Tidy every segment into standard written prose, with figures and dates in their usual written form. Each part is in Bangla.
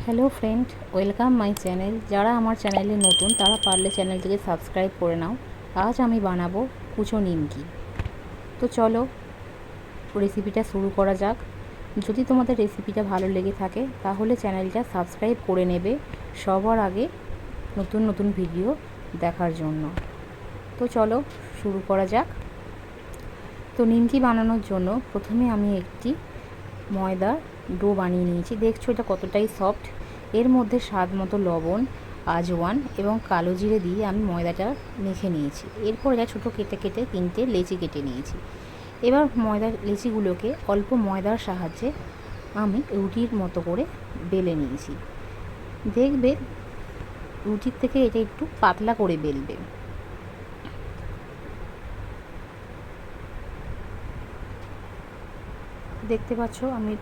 Hello friend, welcome my channel. যারা আমার চ্যানেলে নতুন তারা পারলে চ্যানেলটিকে সাবস্ক্রাইব করে নাও। আজ আমি বানাবো কুচো নিমকি। তো চলো রেসিপিটা শুরু করা যাক। যদি তোমাদের রেসিপিটা ভালো লেগে থাকে তাহলে চ্যানেলটা সাবস্ক্রাইব করে নেবে সবার আগে নতুন নতুন ভিডিও দেখার জন্য। তো চলো শুরু করা যাক। তো নিমকি বানানোর জন্য প্রথমে আমি একটি ময়দার ডো বানিয়ে নিয়েছি। দেখছো এটা কতটাই সফট। এর মধ্যে স্বাদ মতো লবণ, আজওয়ান এবং কালো জিরে দিয়ে আমি ময়দাটা মেখে নিয়েছি। এরপর এটা ছোটো কেটে কেটে 3টে লেচি কেটে নিয়েছি। এবার ময়দার লেচিগুলোকে অল্প ময়দার সাহায্যে আমি রুটির মতো করে বেলে নিয়েছি। দেখবে রুটির থেকে এটা একটু পাতলা করে বেলবে। দেখতে পাচ্ছ আমি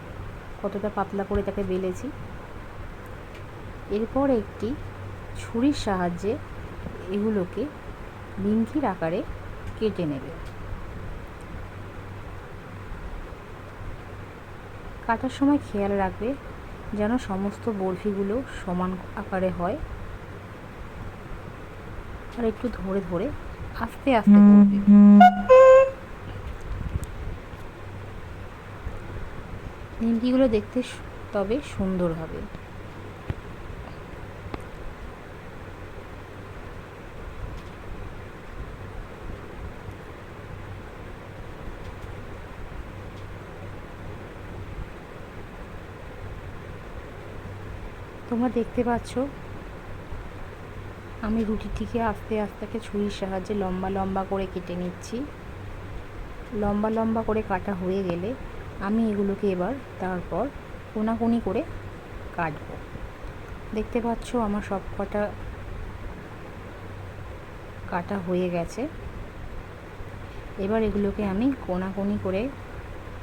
কতটা পাতলা করে এটাকে বেলেছি। এরপর একটি ছুরির সাহায্যে এগুলোকে নিমকির আকারে কেটে নেবে। কাটার সময় খেয়াল রাখবে যেন সমস্ত বরফিগুলো সমান আকারে হয়, আর একটু ধরে ধরে আস্তে আস্তে করবে। নিমকিগুলো দেখতে তবে সুন্দর হবে। তোমরা দেখতে পাচ্ছ আমি রুটিটিকে আস্তে আস্তে ছুরির সাহায্যে লম্বা লম্বা করে কেটে নিচ্ছি। লম্বা লম্বা করে কাটা হয়ে গেলে আমি এগুলোকে এবার তারপর কোনাকুনি করে কাটবো। দেখতে পাচ্ছ আমার সব কটা কাটা হয়ে গেছে। এবার এগুলোকে আমি কোনাকুনি করে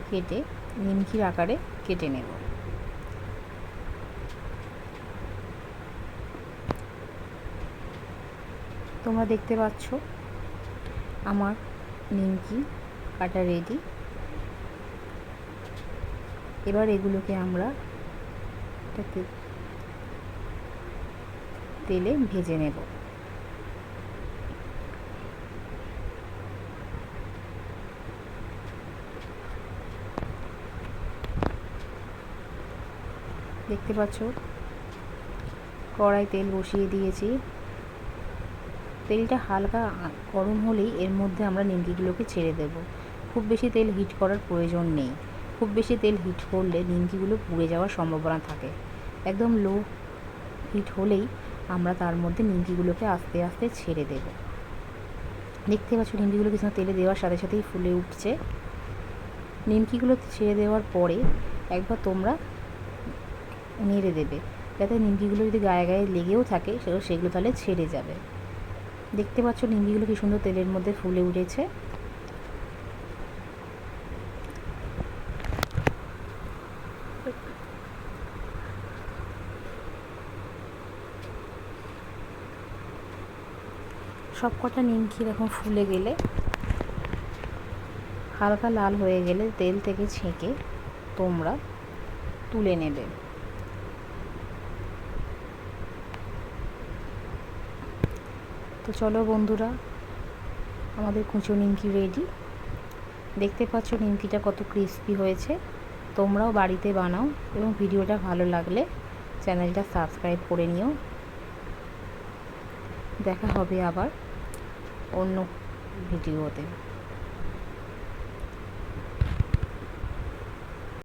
কেটে নিমকির আকারে কেটে নেব। তোমরা দেখতে পাচ্ছ আমার নিমকি কাটা রেডি। এবার এগুলোকে আমরা তেলে ভেজে নেব। দেখতে পাচ্ছ কড়াই তেল বসিয়ে দিয়েছি। তেলটা হালকা গরম হলেই এর মধ্যে আমরা নিমকিগুলোকে ছেড়ে দেব। খুব বেশি তেল হিট করার প্রয়োজন নেই। খুব বেশি তেল হিট করলে নিমকিগুলো পুড়ে যাওয়ার সম্ভাবনা থাকে। একদম লো হিট হলেই আমরা তার মধ্যে নিমকিগুলোকে আস্তে আস্তে ছেড়ে দেব। দেখতে পাচ্ছ নিমকিগুলো কিছু তেলে দেওয়ার সাথে সাথেই ফুলে উঠছে। নিমকিগুলো ছেড়ে দেওয়ার পরে একবার তোমরা নেড়ে দেবে, যাতে নিমকিগুলো যদি গায়ে গায়ে লেগেও থাকে সেগুলো তাহলে ছেড়ে যাবে। দেখতে পাচ্ছ নিমকিগুলো কি সুন্দর তেলের মধ্যে ফুলে উঠেছে। সব কটা নিমকি এরকম ফুলে গেলে হালকা লাল হয়ে গেলে তেল থেকে ছেঁকে তোমরা তুলে নেবে। তো চলো বন্ধুরা, আমাদের কুঁচো নিমকি রেডি। দেখতে পাচ্ছ নিমকিটা কত ক্রিস্পি হয়েছে। তোমরাও বাড়িতে বানাও এবং ভিডিওটা ভালো লাগলে চ্যানেলটা সাবস্ক্রাইব করে নিও। দেখা হবে আবার অন্য ভিডিওতে।